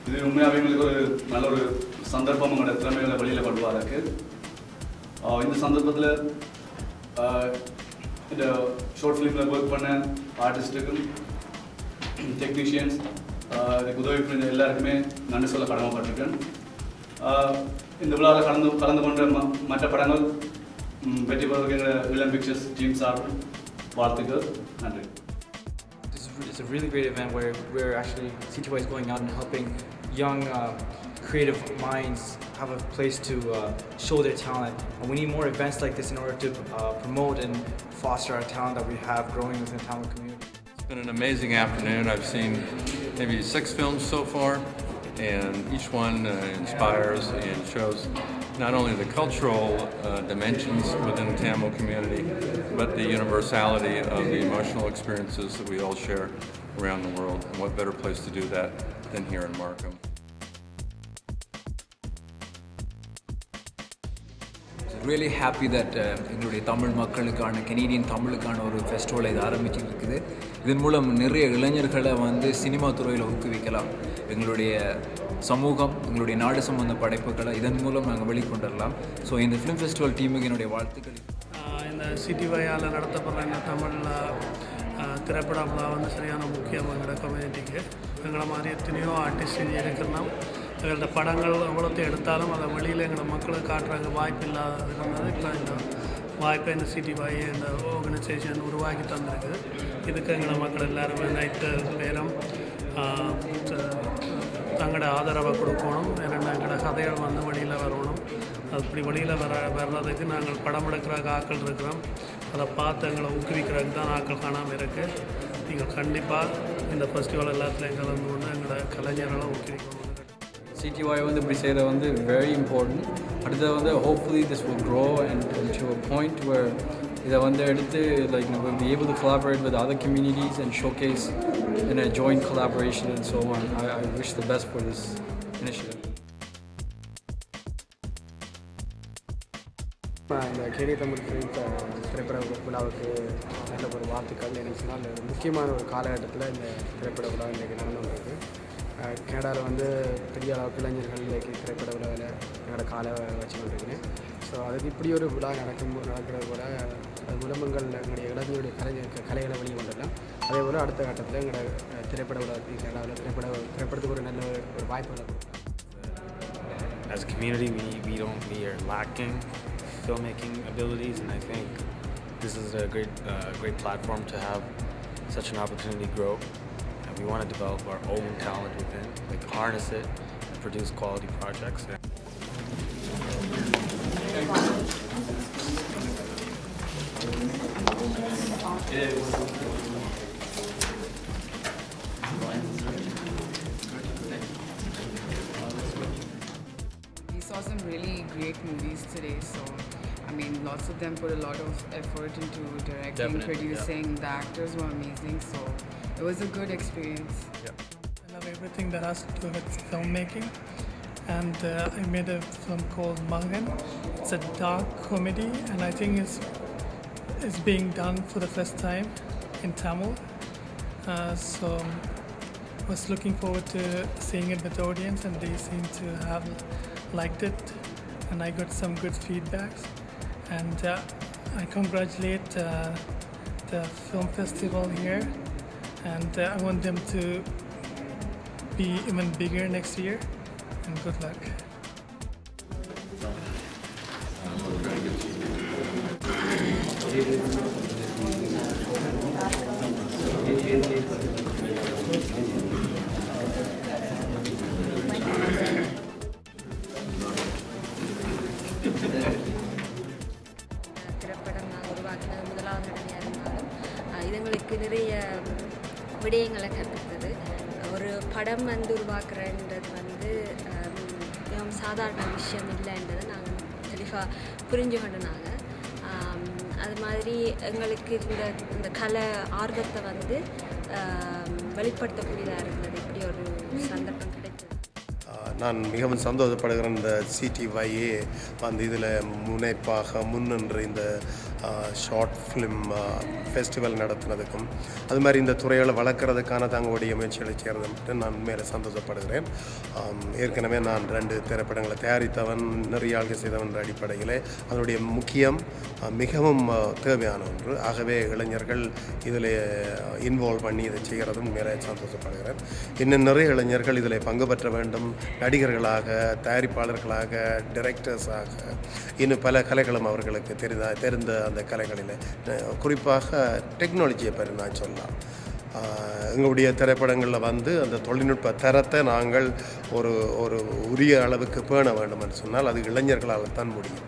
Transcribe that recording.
இது உண்மையாகவே எங்களுக்கு ஒரு நல்ல ஒரு சந்தர்ப்பம் எங்களோட திறமைகளை வெளியில் கொண்டு வரக்கு. இந்த சந்தர்ப்பத்தில் இந்த ஷார்ட் ஃபிலிமில் ஒர்க் பண்ண ஆர்டிஸ்ட்டுக்கும் டெக்னீஷியன்ஸ் இதுக்கு உதவி புரிஞ்ச எல்லாருக்குமே நன்றி சொல்ல கடமைப்பட்டிருக்கேன். இந்த விழாவில் கலந்து கொண்ட மற்ற படங்கள் வெற்றி பெறுகிற வில்லன் பிக்சர்ஸ் டீம் சார்பில் வாழ்த்துக்கள். நன்றி. It's a really great event where we're actually CTY is going out and helping young creative minds have a place to show their talent, and we need more events like this in order to promote and foster our talent that we have growing within the Tamil community. It's been an amazing afternoon. I've seen maybe 6 films so far, and each one inspires and shows not only the cultural dimensions within the Tamil community, but the universality of the emotional experiences that we all share around the world. And what better place to do that than here in Markham? Really happy that எங்களுடைய தமிழ் மக்களுக்கான Canadian தமிழுக்கான ஒரு festival இது ஆரம்பிச்சிருக்குது. இதன் மூலம் நிறைய இளைஞர்களை cinema துறையில் ஊக்குவிக்கலாம். எங்களுடைய சமூகம், எங்களுடைய நாடு சம்பந்த படைப்புகளை இதன் மூலம் நாங்கள் வெளிக்கொண்டுடலாம். ஸோ இந்த ஃபிலிம் ஃபெஸ்டிவல் டீமுக்கு என்னுடைய வாழ்த்துக்கள். இந்த சிடிஒயால் நடத்தப்படுற இந்த தமிழ் திரைப்பட விழா சரியான முக்கியம் எங்களோட கம்யூனிட்டிக்கு. எங்களை மாதிரி எத்தனையோ ஆர்டிஸ்ட் இங்கே இருக்கிறோம். எங்களோட படங்கள் எவ்வளோத்தை எடுத்தாலும் அதை வெளியில் எங்களை மக்களுக்கு காட்டுறாங்க வாய்ப்பு இல்லாதது இருந்தது. இப்போ இந்த வாய்ப்பை இந்த சிடிஒய் இந்த ஆர்கனைசேஷன் உருவாக்கி தந்திருக்குது. இதுக்கு எங்களை மக்கள் எல்லாருமே நைட்டு பேரும் தங்களோட ஆதரவை கொடுக்கணும். ஏன்னா எங்களோட கதைகள் வெளியில் வரணும். அப்படி வெளியில் வர்றதுக்கு நாங்கள் படம் எடுக்கிறதுக்கு ஆக்கள் இருக்கிறோம். அதை பார்த்து எங்களை ஊக்குவிக்கிறதுக்கு தான் ஆக்கள் காணாமல் இருக்குது. நீங்கள் கண்டிப்பாக இந்த ஃபெஸ்டிவல் எல்லாத்துலேயும் கலந்து கொண்டு எங்களோட கலைஞர்களை ஊக்குவிக்கணும். CTY இப்படி செய்கிறது very important. அடுத்தது hopefully this will grow and to a point where இதை எடுத்து we'll be able to collaborate with other communities and showcase in a joint collaboration and so on. I wish the best for this initiative. இந்த கேடிய Tamil film திரைப்பட விழாவுக்கு நல்ல ஒரு வாழ்த்துக்கள். எனக்கு சொன்னால் முக்கியமான ஒரு காலகட்டத்தில் இந்த திரைப்பட விழா இன்றைக்கி நடந்து கொண்டிருக்கு. கனடாவில் பெரிய அளவுக்கு இளைஞர்கள் இன்றைக்கி திரைப்பட விழாவில் என்னோட காலை வச்சு கொண்டிருக்கிறேன். ஸோ அதுக்கு இப்படி ஒரு விழா நடக்கிறது போல் அது மூலமங்கள் எங்களுடைய இளைஞருடைய கலைகளை வெளியே கொண்டுடலாம். அதே போல் அடுத்த கட்டத்தில் எங்களோட திரைப்பட விழா கனடாவில் திரைப்படத்துக்கு ஒரு நல்ல ஒரு வாய்ப்புகளை கொடுக்கலாம். As a community, we are lacking filmmaking abilities, and I think this is a great platform to have such an opportunity grow. And we want to develop our own talent within, harness it, and produce quality projects. We saw some really great movies today, so I mean, lots of them put a lot of effort into directing, producing. Yeah. The actors were amazing, so it was a good experience. Yeah. I love everything that has to do with filmmaking, and I made a film called Magan. It's a dark comedy, and I think it's being done for the first time in Tamil. So I was looking forward to seeing it with the audience, and they seem to have liked it, and I got some good feedbacks. And I congratulate the film festival here, and I want them to be even bigger next year, and good luck. திரைப்படம் நான் உருவாக்கினது முதலாவது தடவையாக இருந்தாலும் இது எங்களுக்கு நிறைய விடயங்களை கற்றுத்தது. ஒரு படம் உருவாக்குறன்றது மிகவும் சாதாரண விஷயம் இல்லைன்றதை நாங்கள் தெளிவாக புரிஞ்சு கொண்டோம். அது மாதிரி எங்களுக்கு இந்த கலை ஆர்வத்தை வெளிப்படுத்தக்கூடியதாக இருந்தது. இப்படி ஒரு சந்தர்ப்பம் கிடைத்தது. நான் மிகவும் சந்தோஷப்படுகிறேன். இந்த சிடிஒய்ஏ இதில் முனைப்பாக முன்னின்று இந்த ஷார்ட் ஃபிலிம் ஃபெஸ்டிவல் நடத்துனதுக்கும் அது மாதிரி இந்த துறைகளை வளர்க்குறதுக்கான தங்களுடைய முயற்சிகளை செய்கிறது நான் மேலே சந்தோஷப்படுகிறேன். ஏற்கனவே நான் 2 திரைப்படங்களை தயாரித்தவன், நிறைய ஆள்கள் செய்தவன் என்ற அடிப்படையில் அதனுடைய முக்கியம் மிகவும் தேவையான ஒன்று. ஆகவே இளைஞர்கள் இதில் இன்வால்வ் பண்ணி இதை செய்கிறதும் மேலே சந்தோஷப்படுகிறேன். இன்னும் நிறைய இளைஞர்கள் இதில் பங்கு பெற்ற வேண்டும். நடிகர்களாக, தயாரிப்பாளர்களாக, டைரக்டர்ஸாக, இன்னும் பல கலைகளும் அவர்களுக்கு தெரிந்த அந்த கலைகளில் குறிப்பாக டெக்னாலஜியை பற்றி நான் சொல்லலாம். எங்களுடைய திரைப்படங்களில் வந்து அந்த தொழில்நுட்ப தரத்தை நாங்கள் ஒரு உரிய அளவுக்கு பேண வேண்டும் என்று சொன்னால் அது இளைஞர்களால் தான் முடியும்.